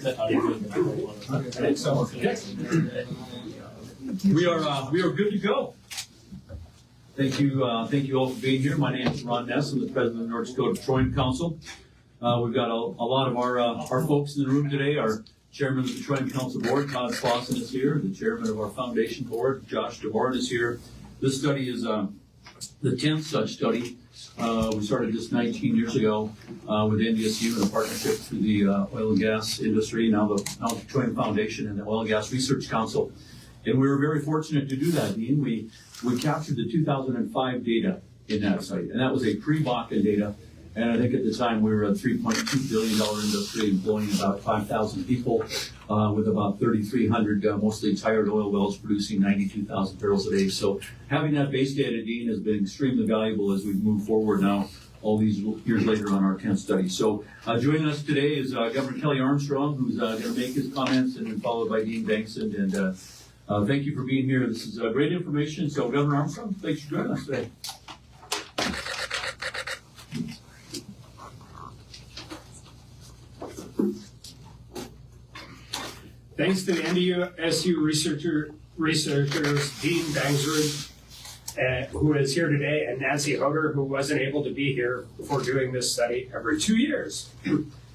We are good to go. Thank you all for being here. My name is Ron Ness. I'm the president of the North Dakota Petroleum Council. We've got a lot of our folks in the room today. Our chairman of the Petroleum Council Board, Todd Clausen, is here. The chairman of our foundation board, Josh DeVoren, is here. This study is the 10th such study. We started this 19 years ago with NDSU in a partnership through the oil and gas industry, now the Petroleum Foundation and the Oil and Gas Research Council. And we were very fortunate to do that, Dean. We captured the 2005 data in that site, and that was a pre-Bakken data. And I think at the time we were a $3.2 billion industry employing about 5,000 people with about 3,300 mostly tired oil wells producing 92,000 barrels a day. So having that base data, Dean, has been extremely valuable as we move forward now all these years later on our 10th study. So joining us today is Governor Kelly Armstrong, who's going to make his comments, and then followed by Dean Bankson. And thank you for being here. This is great information. So Governor Armstrong, thanks for joining us today. Thanks to the NDSU researchers, Dean Bankson, who is here today, and Nancy Hoger, who wasn't able to be here for doing this study every 2 years.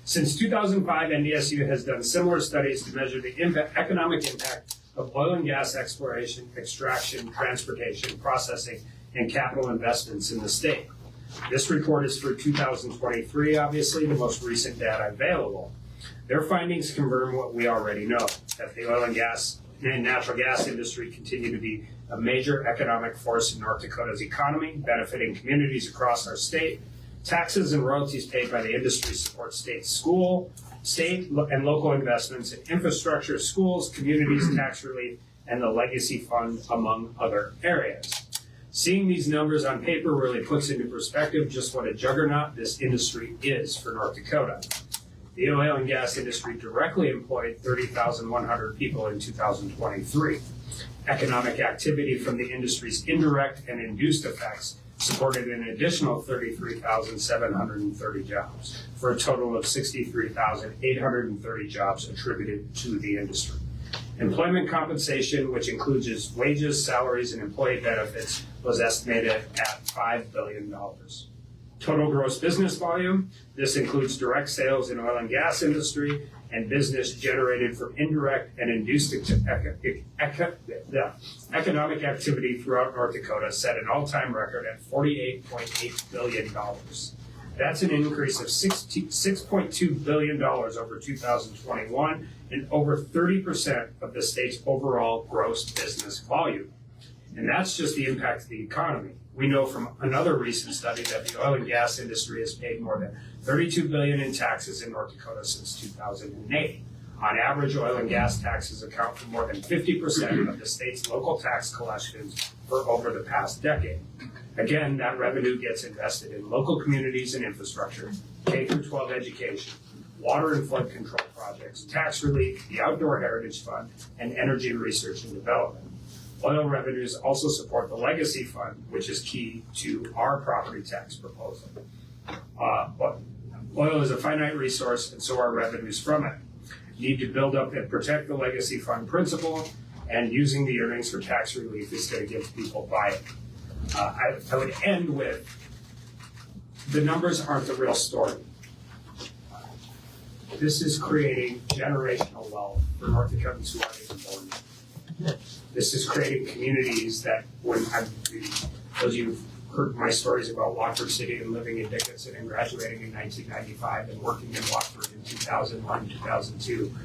Since 2005, NDSU has done similar studies to measure the economic impact of oil and gas exploration, extraction, transportation, processing, and capital investments in the state. This report is for 2023, obviously, the most recent data available. Their findings confirm what we already know, that the oil and gas and natural gas industry continue to be a major economic force in North Dakota's economy, benefiting communities across our state. Taxes and royalties paid by the industry support state and local investments in infrastructure, schools, communities, tax relief, and the legacy fund, among other areas. Seeing these numbers on paper really puts into perspective just what a juggernaut this industry is for North Dakota. The oil and gas industry directly employed 30,100 people in 2023. Economic activity from the industry's indirect and induced effects supported an additional 33,730 jobs, for a total of 63,830 jobs attributed to the industry. Employment compensation, which includes wages, salaries, and employee benefits, was estimated at $5 billion. Total gross business volume, this includes direct sales in oil and gas industry and business generated from indirect and induced economic activity throughout North Dakota, set an all-time record at $48.8 billion. That's an increase of $6.2 billion over 2021 and over 30% of the state's overall gross business volume. And that's just the impact of the economy. We know from another recent study that the oil and gas industry has paid more than $32 billion in taxes in North Dakota since 2008. On average, oil and gas taxes account for more than 50% of the state's local tax collections for over the past decade. Again, that revenue gets invested in local communities and infrastructure, K-12 education, water and flood control projects, tax relief, the Outdoor Heritage Fund, and energy research and development. Oil revenues also support the Legacy Fund, which is key to our property tax proposal. Oil is a finite resource, and so are revenues from it. You need to build up and protect the Legacy Fund principle, and using the earnings for tax relief is going to give people buy-in. I would end with, the numbers aren't the real story. This is creating generational wealth for North Dakotans who aren't even born yet. This is creating communities that, those of you who've heard my stories about Watford City and living in Dickinson and graduating in 1995 and working in Watford in 2001, 2002.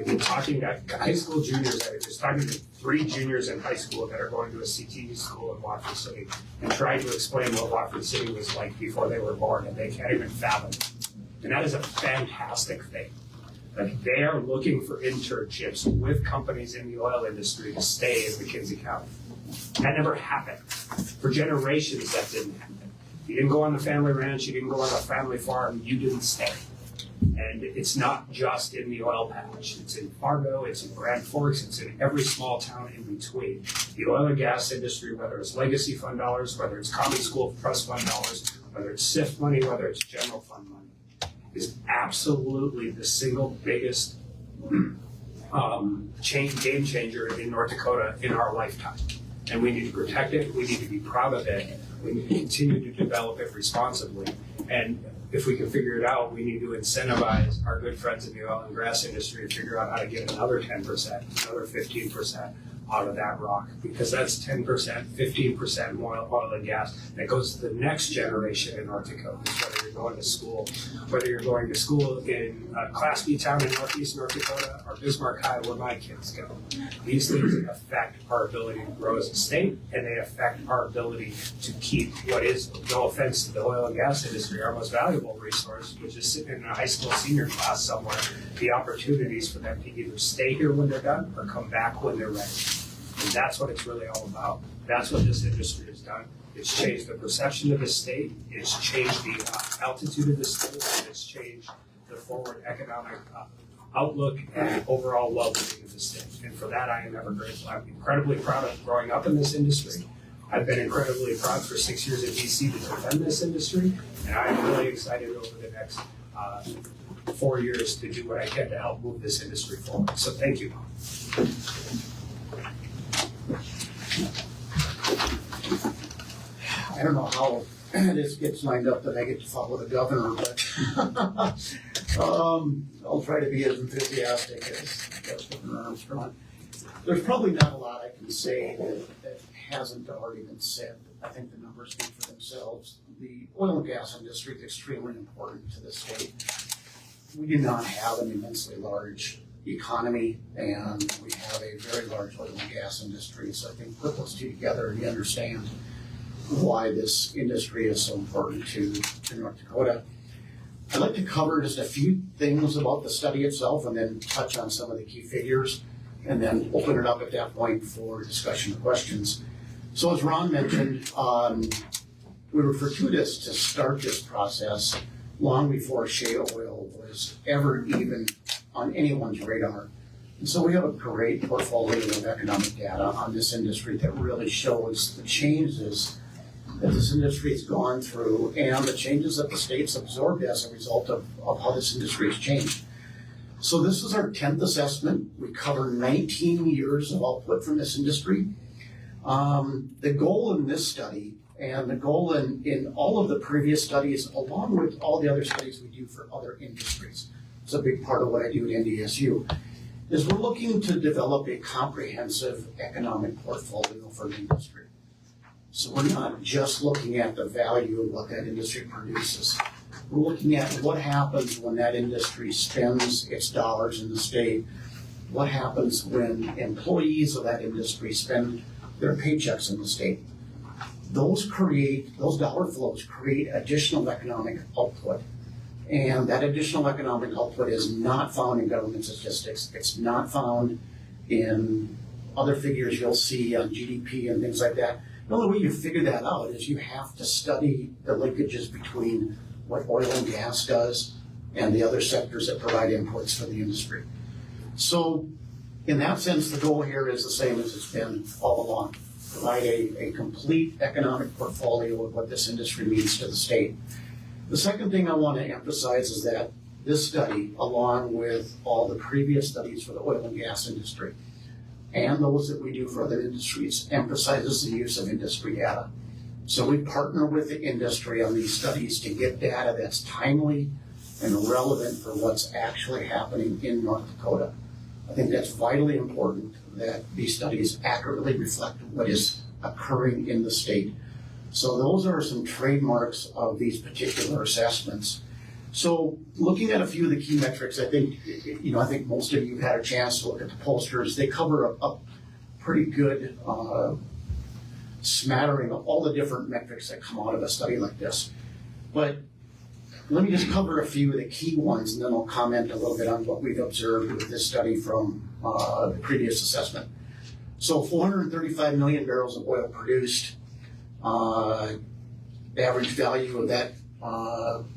I've been talking to high school juniors. I was talking to 3 juniors in high school that are going to a CTE school in Watford City and trying to explain what Watford City was like before they were born, and they can't even fathom it. And that is a fantastic thing. Like, they are looking for internships with companies in the oil industry to stay in McKinsey County. That never happened. For generations, that didn't happen. You didn't go on the family ranch, you didn't go on the family farm, you didn't stay. And it's not just in the oil patch. It's in Fargo, it's in Grand Forks, it's in every small town in between. The oil and gas industry, whether it's legacy fund dollars, whether it's common school trust fund dollars, whether it's SIF money, whether it's general fund money, is absolutely the single biggest game changer in North Dakota in our lifetime. And we need to protect it, we need to be proud of it, we need to continue to develop it responsibly. And if we can figure it out, we need to incentivize our good friends in the oil and gas industry to figure out how to get another 10%, another 15% out of that rock, because that's 10%, 15% oil and gas that goes to the next generation in North Dakota. Whether you're going to school, whether you're going to school in Class B town in northeast North Dakota or Bismarck High where my kids go. These things affect our ability to grow as a state, and they affect our ability to keep what is, no offense to the oil and gas industry, our most valuable resource, which is sitting in a high school senior class somewhere, the opportunities for them to either stay here when they're done or come back when they're ready. And that's what it's really all about. That's what this industry has done. It's changed the perception of the state. It's changed the altitude of the state. And it's changed the forward economic outlook and overall well-being of the state. And for that, I am ever grateful. I'm incredibly proud of growing up in this industry. I've been incredibly proud for 6 years at BC to defend this industry. And I'm really excited over the next 4 years to do what I can to help move this industry forward. So thank you. I don't know how this gets lined up that I get to follow the governor, but I'll try to be as enthusiastic as Governor Armstrong. There's probably not a lot I can say that hasn't already been said. I think the numbers speak for themselves. The oil and gas industry is extremely important to the state. We do not have an immensely large economy, and we have a very large oil and gas industry. So I think put those two together and you understand why this industry is so important to North Dakota. I'd like to cover just a few things about the study itself and then touch on some of the key figures and then open it up at that point for discussion and questions. So as Ron mentioned, we were fortuitous to start this process long before shale oil was ever even on anyone's radar. And so we have a great portfolio of economic data on this industry that really shows the changes that this industry has gone through and the changes that the state's absorbed as a result of how this industry has changed. So this is our 10th assessment. We cover 19 years of output from this industry. The goal in this study and the goal in all of the previous studies, along with all the other studies we do for other industries, it's a big part of what I do at NDSU, is we're looking to develop a comprehensive economic portfolio for the industry. So we're not just looking at the value of what that industry produces. We're looking at what happens when that industry spends its dollars in the state. What happens when employees of that industry spend their paychecks in the state. Those dollar flows create additional economic output. And that additional economic output is not found in government statistics. It's not found in other figures you'll see on GDP and things like that. The only way you figure that out is you have to study the linkages between what oil and gas does and the other sectors that provide inputs for the industry. So in that sense, the goal here is the same as it's been all along. Provide a complete economic portfolio of what this industry means to the state. The second thing I want to emphasize is that this study, along with all the previous studies for the oil and gas industry, and those that we do for other industries, emphasizes the use of industry data. So we partner with the industry on these studies to get data that's timely and relevant for what's actually happening in North Dakota. I think that's vitally important that these studies accurately reflect what is occurring in the state. So those are some trademarks of these particular assessments. So looking at a few of the key metrics, I think most of you have had a chance to look at the posters. They cover a pretty good smattering of all the different metrics that come out of a study like this. But let me just cover a few of the key ones, and then I'll comment a little bit on what we've observed with this study from the previous assessment. So 435 million barrels of oil produced. The average value of that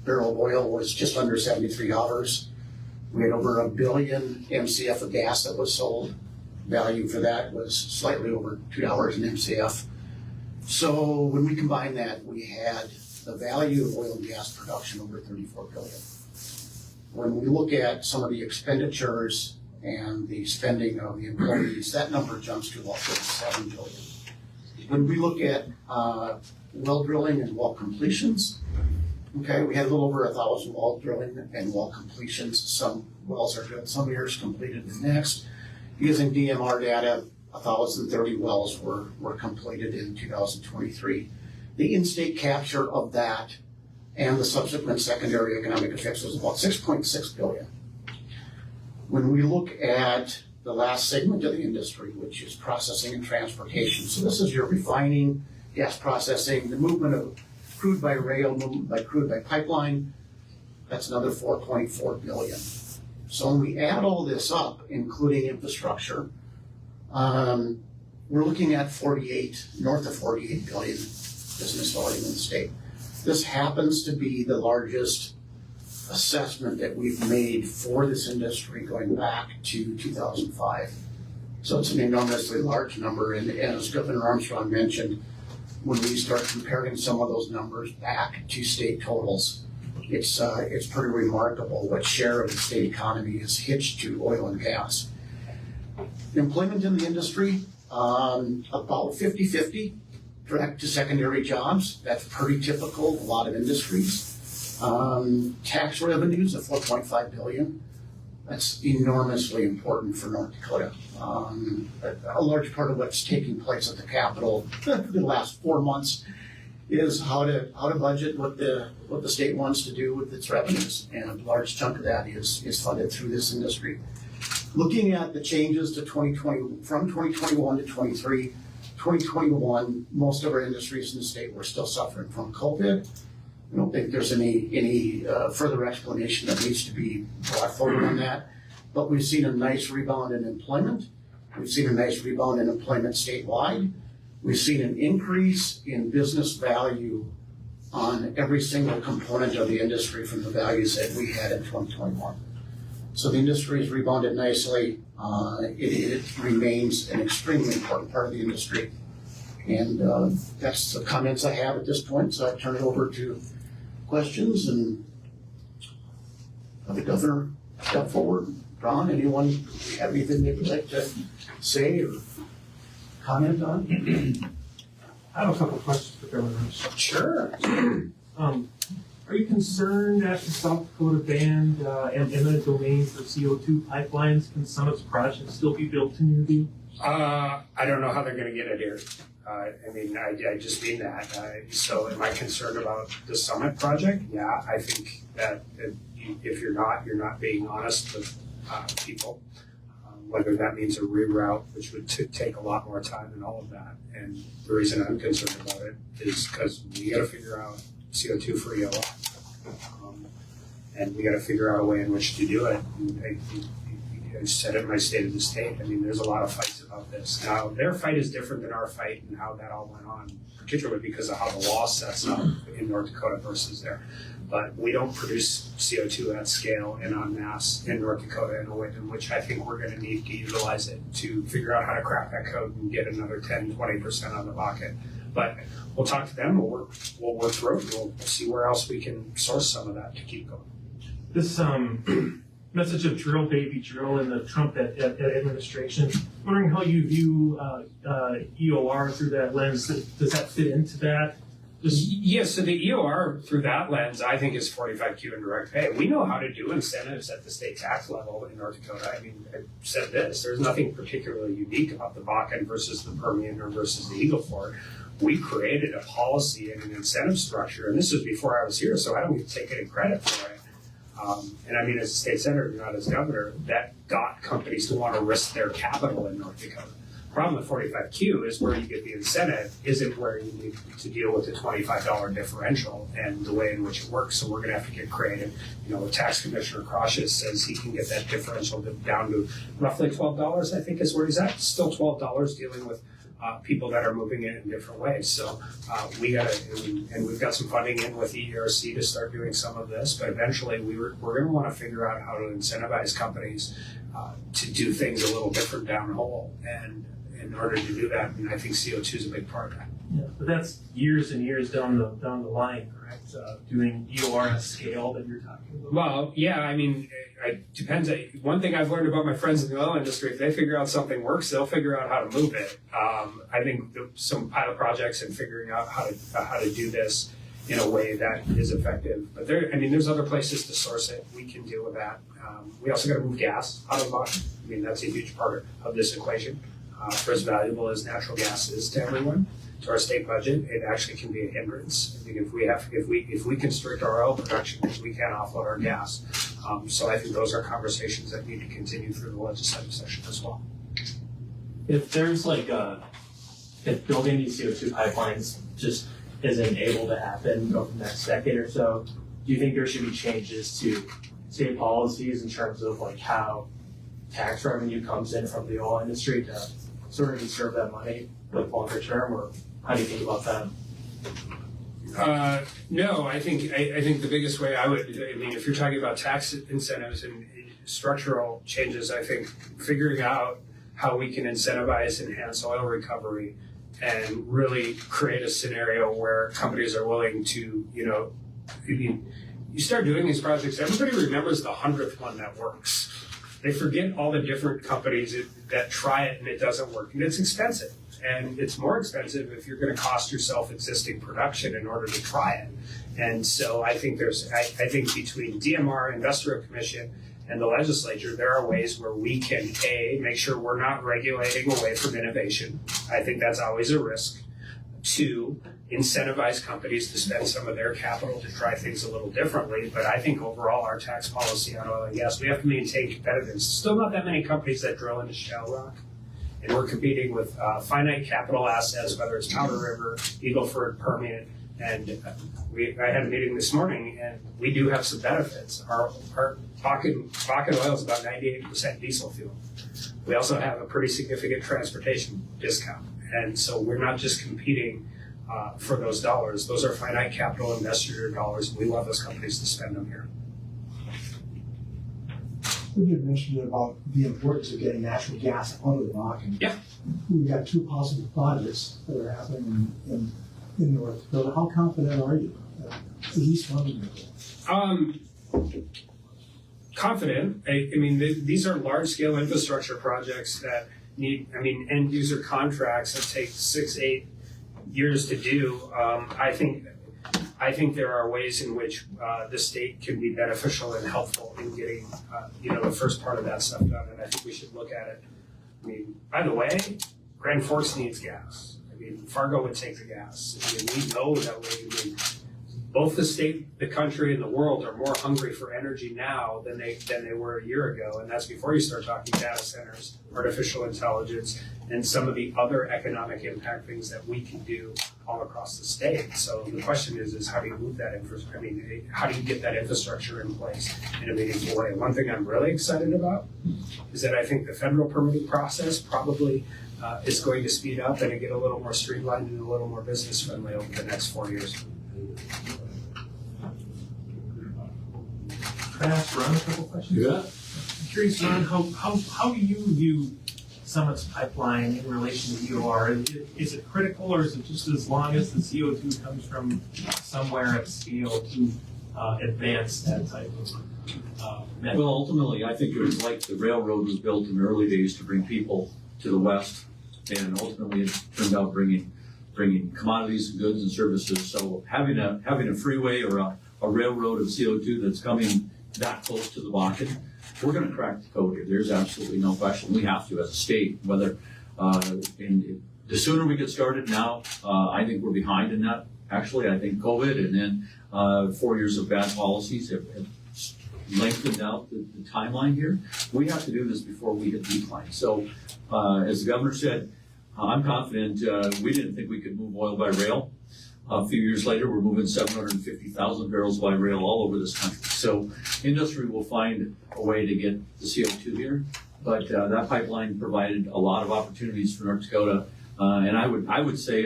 barrel of oil was just under $73. We had over 1 billion MCF of gas that was sold. Value for that was slightly over $2 an MCF. So when we combine that, we had the value of oil and gas production over $34 billion. When we look at some of the expenditures and the spending of the employees, that number jumps to about 57 billion. When we look at well drilling and well completions, okay, we had a little over 1,000 well drilling and well completions. Some wells are good, some years completed the next. Using DMR data, 1,030 wells were completed in 2023. The in-state capture of that and the subsequent secondary economic effects was about 6.6 billion. When we look at the last segment of the industry, which is processing and transportation, so this is your refining, gas processing, the movement of crude by rail, movement by crude by pipeline, that's another 4.4 billion. So when we add all this up, including infrastructure, we're looking at north of 48 billion business volume in the state. This happens to be the largest assessment that we've made for this industry going back to 2005. So it's an enormously large number, and as Governor Armstrong mentioned, when we start comparing some of those numbers back to state totals, it's pretty remarkable what share of the state economy is hitched to oil and gas. Employment in the industry, about 50-50, direct to secondary jobs. That's pretty typical of a lot of industries. Tax revenues of 4.5 billion. That's enormously important for North Dakota. A large part of what's taking place at the Capitol for the last 4 months is how to budget what the state wants to do with its revenues, and a large chunk of that is funded through this industry. Looking at the changes to 2020 from 2021 to 23, 2021, most of our industries in the state were still suffering from COVID. I don't think there's any further explanation that needs to be brought forward on that. But we've seen a nice rebound in employment. We've seen a nice rebound in employment statewide. We've seen an increase in business value on every single component of the industry from the values that we had in 2021. So the industry has rebounded nicely. It remains an extremely important part of the industry. And that's the comments I have at this point. So I turn it over to questions and have the governor step forward. Ron, anyone have anything they would like to say or comment on? I have a couple of questions for Governor. Sure. Are you concerned that the South Dakota banned eminent domain for CO2 pipelines? Can some of its projects still be built in your view? I don't know how they're going to get it here. I just mean that. So am I concerned about the Summit project? Yeah, I think that if you're not being honest with people, whether that means a reroute, which would take a lot more time and all of that. And the reason I'm concerned about it is because we got to figure out CO2 free EOR. And we got to figure out a way in which to do it. I said it in my State of the State. I mean, there's a lot of fights about this. Now, their fight is different than our fight and how that all went on, particularly because of how the law sets up in North Dakota versus there. But we don't produce CO2 at scale and en masse in North Dakota in a way in which I think we're going to need to utilize it to figure out how to crack that code and get another 10-20% on the bucket. But we'll talk to them. We'll work through it. We'll see where else we can source some of that to keep going. This message of drill, baby, drill in the Trump administration, wondering how you view EOR through that lens. Does that fit into that? Yes, so the EOR through that lens, I think, is 45Q and direct pay. We know how to do incentives at the state tax level in North Dakota. I mean, I said this, there's nothing particularly unique about the Bakken versus the Permian or versus the Eagle Ford. We created a policy and an incentive structure, and this was before I was here, so I don't even take any credit for it. And I mean, as a state senator, not as governor, that got companies to want to risk their capital in North Dakota. The problem with 45Q is where you get the incentive isn't where you need to deal with the $25 differential and the way in which it works. So we're going to have to get creative. You know, Tax Commissioner Croshes says he can get that differential down to roughly $12, I think is where he's at. Still $12 dealing with people that are moving in different ways. So we got to, and we've got some funding in with ERC to start doing some of this, but eventually we're going to want to figure out how to incentivize companies to do things a little different down the hole. And in order to do that, I think CO2 is a big part of that. Yeah, but that's years and years down the line, correct? Doing EOR at scale that you're talking about. Well, yeah, it depends. One thing I've learned about my friends in the oil industry, if they figure out something works, they'll figure out how to move it. I think some pilot projects and figuring out how to do this in a way that is effective. But there's other places to source it. We can deal with that. We also got to move gas out of the Bakken. That's a huge part of this equation. For as valuable as natural gas is to everyone, to our state budget, it actually can be a hindrance. If we constrict our oil production, we can't offload our gas. So I think those are conversations that need to continue through the legislative session as well. If there's if building these CO2 pipelines just isn't able to happen over the next decade or so, do you think there should be changes to state policies in terms of how tax revenue comes in from the oil industry to sort of conserve that money longer term, or how do you think about that? No, I think the biggest way if you're talking about tax incentives and structural changes, I think figuring out how we can incentivize enhanced oil recovery and really create a scenario where companies are willing to, you start doing these projects, everybody remembers the 100th one that works. They forget all the different companies that try it and it doesn't work. And it's expensive. And it's more expensive if you're going to cost yourself existing production in order to try it. And so I think I think between DMR, Industrial Commission, and the legislature, there are ways where we can, A, make sure we're not regulating away from innovation. I think that's always a risk. 2, incentivize companies to spend some of their capital to try things a little differently. But I think overall our tax policy on oil and gas, we have to maintain competitiveness. Still not that many companies that drill into shale rock. And we're competing with finite capital assets, whether it's Powder River, Eagle Ford, Permian. And I had a meeting this morning, and we do have some benefits. Our Bakken oil is about 98% diesel fuel. We also have a pretty significant transportation discount. And so we're not just competing for those dollars. Those are finite capital investor dollars. We want those companies to spend them here. We had mentioned about the importance of getting natural gas out of the Bakken. Yeah. We've got 2 possible projects that are happening in North Dakota. How confident are you that at least one of them? Confident. These are large-scale infrastructure projects that need, end-user contracts that take 6-8 years to do. I think there are ways in which the state can be beneficial and helpful in getting, the first part of that stuff done, and I think we should look at it. By the way, Grand Forks needs gas. Fargo would take the gas. We know that both the state, the country, and the world are more hungry for energy now than they were a year ago, and that's before you start talking data centers, artificial intelligence, and some of the other economic impact things that we can do all across the state. So the question is how do you move that infrastructure? How do you get that infrastructure in place in a meaningful way? One thing I'm really excited about is that I think the federal permitting process probably is going to speed up and get a little more streamlined and a little more business friendly over the next 4 years. Can I ask Ron a couple questions? Yeah. I'm curious, Ron, how do you view Summit's pipeline in relation to EOR? Is it critical, or is it just as long as the CO2 comes from somewhere at scale to advance that type of method? Well, ultimately, I think it was like the railroad was built in the early days to bring people to the west, and ultimately it turned out bringing commodities, goods, and services. So having a freeway or a railroad of CO2 that's coming that close to the Bakken, we're going to crack the code here. There's absolutely no question. We have to as a state. Whether and the sooner we get started now, I think we're behind in that. Actually, I think COVID and then 4 years of bad policies have lengthened out the timeline here. We have to do this before we hit decline. So, as the governor said, I'm confident. We didn't think we could move oil by rail. A few years later, we're moving 750,000 barrels by rail all over this country. So industry will find a way to get the CO2 here. But that pipeline provided a lot of opportunities for North Dakota. And I would say,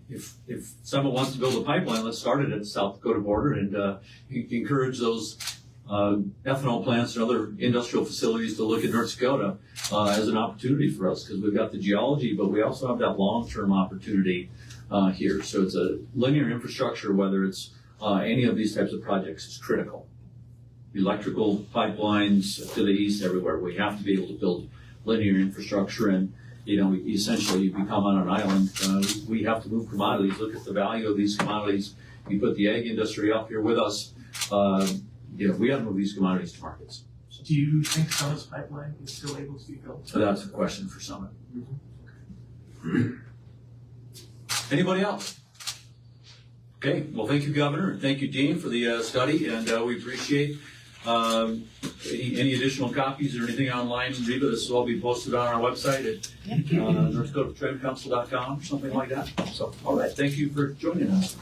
if someone wants to build a pipeline, let's start it at the South Dakota border and encourage those ethanol plants and other industrial facilities to look at North Dakota as an opportunity for us, because we've got the geology, but we also have that long-term opportunity here. So it's a linear infrastructure, whether it's any of these types of projects, is critical. Electrical pipelines to the east, everywhere. We have to be able to build linear infrastructure, and essentially you become on an island. We have to move commodities. Look at the value of these commodities. You put the ag industry up here with us. We have to move these commodities to markets. Do you think Summit's pipeline is still able to be built? So that's a question for Summit. Anybody else? Okay, well, thank you, Governor, and thank you, Dean, for the study, and we appreciate any additional copies or anything online. Reba, this will all be posted on our website at NorthDakotaTradeCouncil.com or something like that. So, all right, thank you for joining us.